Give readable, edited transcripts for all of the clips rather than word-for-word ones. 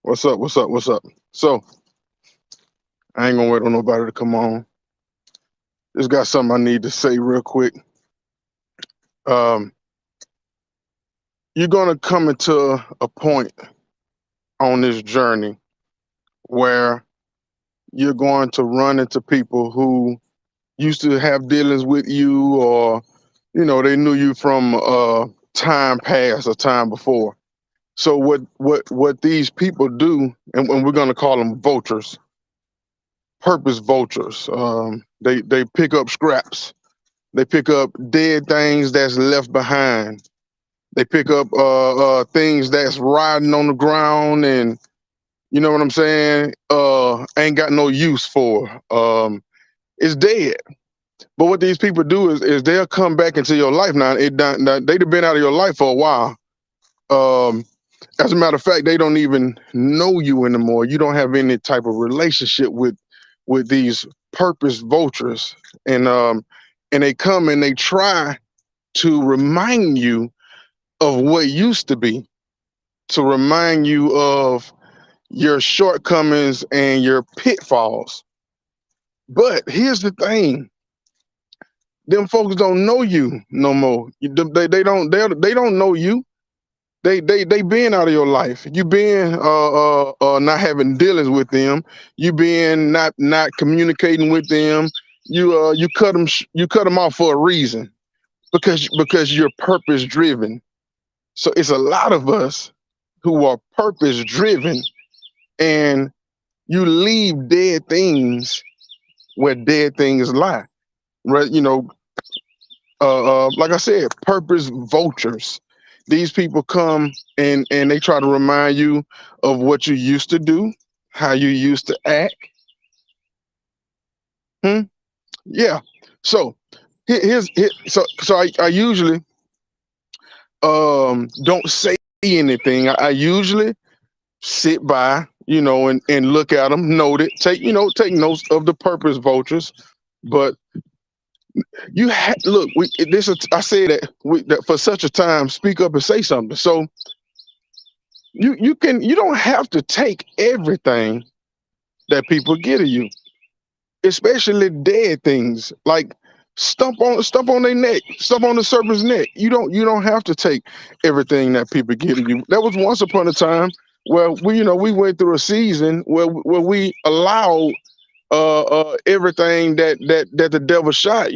What's up? What's up? What's up? So I ain't gonna wait on nobody to come on. Just got something I need to say real quick. Um, you're gonna come into a point on this journey where you're going to run into people who used to have dealings with you, or they knew you from time past or time before. So what these people do, and we're gonna call them vultures, purpose vultures. They pick up scraps. They pick up dead things that's left behind. They pick up things that's riding on the ground, and you know what I'm saying. Ain't got no use for. It's dead. But what these people do is they'll come back into your life now. They've been out of your life for a while. Um, as a matter of fact, they don't even know you anymore. You don't have any type of relationship with these purpose vultures, and they come and they try to remind you of what used to be, to remind you of your shortcomings and your pitfalls. But here's the thing: them folks don't know you no more. They don't know you. They been out of your life. You been not having dealings with them. You been not communicating with them. You cut them off for a reason, because you're purpose driven. So it's a lot of us who are purpose driven, and you leave dead things where dead things lie. Right? Like I said, purpose vultures. These people come and they try to remind you of what you used to do, how you used to act. Hmm? Yeah. So I usually don't say anything. I usually sit by, and look at them, note it, take notes of the purpose vultures. But look. I say that for such a time, speak up and say something. So you don't have to take everything that people get at you, especially dead things. Like stump on their neck, stump on the serpent's neck. You don't have to take everything that people get at you. That was once upon a time where we went through a season where we allowed everything that the devil shot.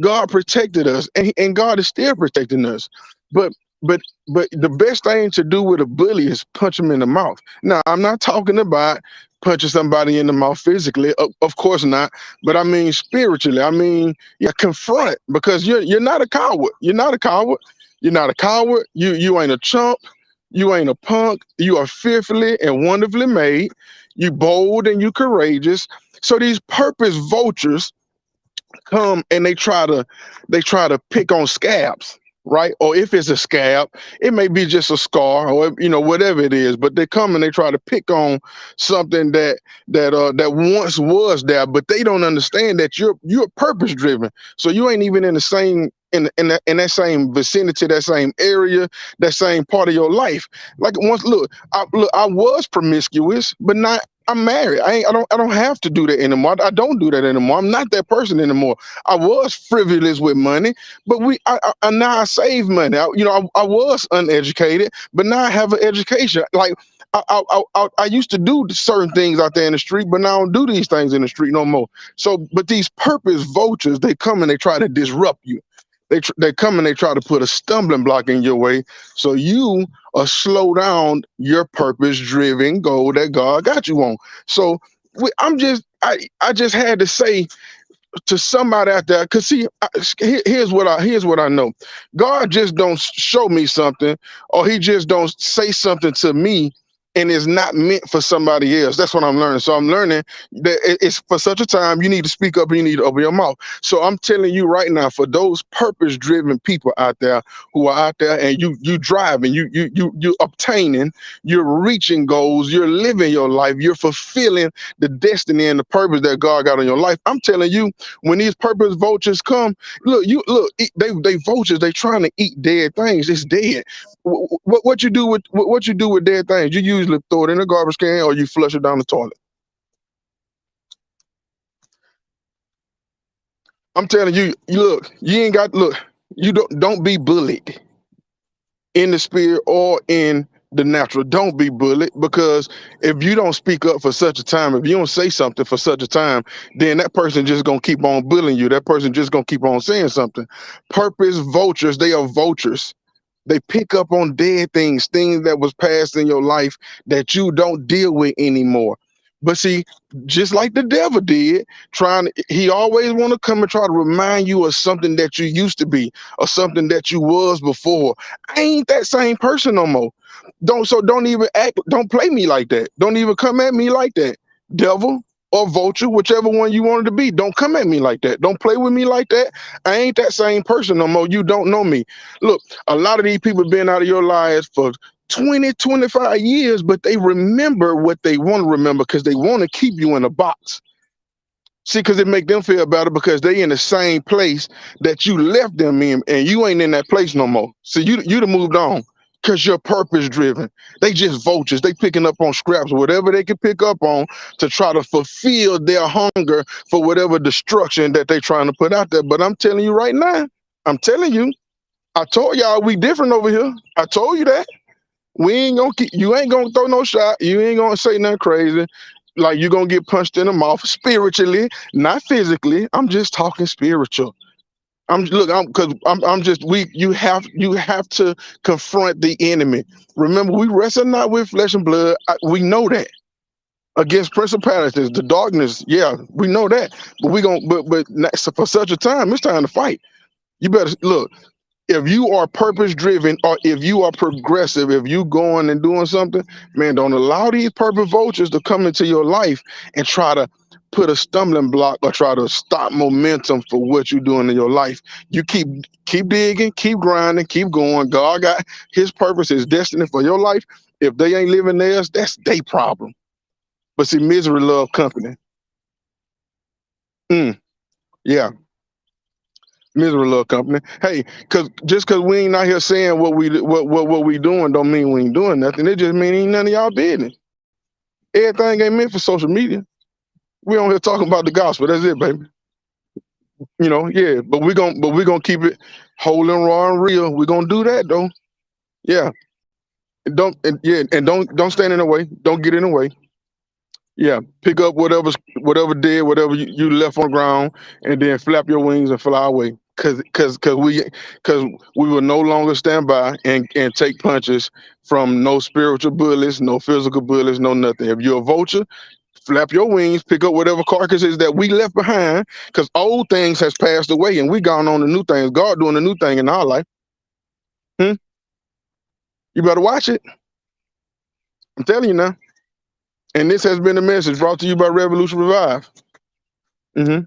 God protected us, and God is still protecting us. But but but the best thing to do with a bully is punch him in the mouth. Now, I'm not talking about punching somebody in the mouth physically, of course not. But I mean spiritually. I mean, yeah, confront, because you're not a coward. You're not a coward. You're not a coward. You ain't a chump. You ain't a punk. You are fearfully and wonderfully made. You bold and you courageous. So these purpose vultures come and they try to pick on scabs, right? Or if it's a scab, it may be just a scar, or whatever it is. But they come and they try to pick on something that once was there, but they don't understand that you're purpose driven. So you ain't even in the same in that same vicinity, that same area, that same part of your life. Like, once, look, I was promiscuous, but not. I'm married. I don't have to do that anymore. I don't do that anymore. I'm not that person anymore. I was frivolous with money, but now I save money. I was uneducated, but now I have an education. Like, I used to do certain things out there in the street, but now I don't do these things in the street no more. So, but these purpose vultures, they come and they try to disrupt you. They come and they try to put a stumbling block in your way, so you slow down your purpose driven goal that God got you on. So I just had to say to somebody out there, because see, here's what I know. God just don't show me something, or he just don't say something to me, and it's not meant for somebody else. That's what I'm learning. So I'm learning that it's for such a time you need to speak up and you need to open your mouth. So I'm telling you right now, for those purpose driven people out there who are out there, and you driving, you obtaining, you're reaching goals, you're living your life, you're fulfilling the destiny and the purpose that God got on your life. I'm telling you, when these purpose vultures come, they vultures. They trying to eat dead things. It's dead. What you do with dead things? You usually throw it in the garbage can or you flush it down the toilet. I'm telling you, look, you ain't got look. You don't be bullied in the spirit or in the natural. Don't be bullied, because if you don't speak up for such a time, if you don't say something for such a time, then that person just gonna keep on bullying you. That person just gonna keep on saying something. Purpose vultures, they are vultures. They pick up on dead things, things that was passed in your life that you don't deal with anymore. But see, just like the devil did, he always want to come and try to remind you of something that you used to be or something that you was before. I ain't that same person no more. Don't even act, don't play me like that. Don't even come at me like that. Devil or vulture, whichever one you wanted to be, don't come at me like that. Don't play with me like that. I ain't that same person no more. You don't know me. Look, a lot of these people been out of your lives for 20, 25 years, but they remember what they want to remember because they want to keep you in a box. See, because it make them feel better because they in the same place that you left them in, and you ain't in that place no more. So you'd have moved on because you're purpose driven. They just vultures. They picking up on scraps, whatever they can pick up on to try to fulfill their hunger for whatever destruction that they trying to put out there. But I'm telling you right now, I'm telling you, I told y'all we different over here. I told you that. We ain't gonna keep, you ain't gonna throw no shot. You ain't gonna say nothing crazy. Like you're gonna get punched in the mouth spiritually, not physically. I'm just talking spiritual. I'm just weak. You have to confront the enemy. Remember, we wrestle not with flesh and blood. We know that. Against principalities, the darkness, yeah, we know that. But we gonna so for such a time, it's time to fight. You better look, if you are purpose driven or if you are progressive, if you going and doing something, man, don't allow these purpose vultures to come into your life and try to put a stumbling block or try to stop momentum for what you're doing in your life. You keep digging, keep grinding, keep going. God got his purpose, his destiny for your life. If they ain't living theirs, that's their problem. But see, misery love company. Mm, yeah. Misery love company. Hey, cause just cause we ain't out here saying what we doing don't mean we ain't doing nothing. It just mean ain't none of y'all business. Everything ain't meant for social media. We on here talking about the gospel. That's it, baby. Yeah. But we gonna keep it whole and raw and real. We gonna do that though. Yeah. And don't stand in the way. Don't get in the way. Yeah, pick up whatever dead, whatever you left on the ground, and then flap your wings and fly away. Cause we will no longer stand by and take punches from no spiritual bullets, no physical bullets, no nothing. If you're a vulture, flap your wings, pick up whatever carcasses that we left behind, cause old things has passed away and we gone on to new things. God doing a new thing in our life. Hmm? You better watch it. I'm telling you now. And this has been a message brought to you by Revolution Revive. Hmm.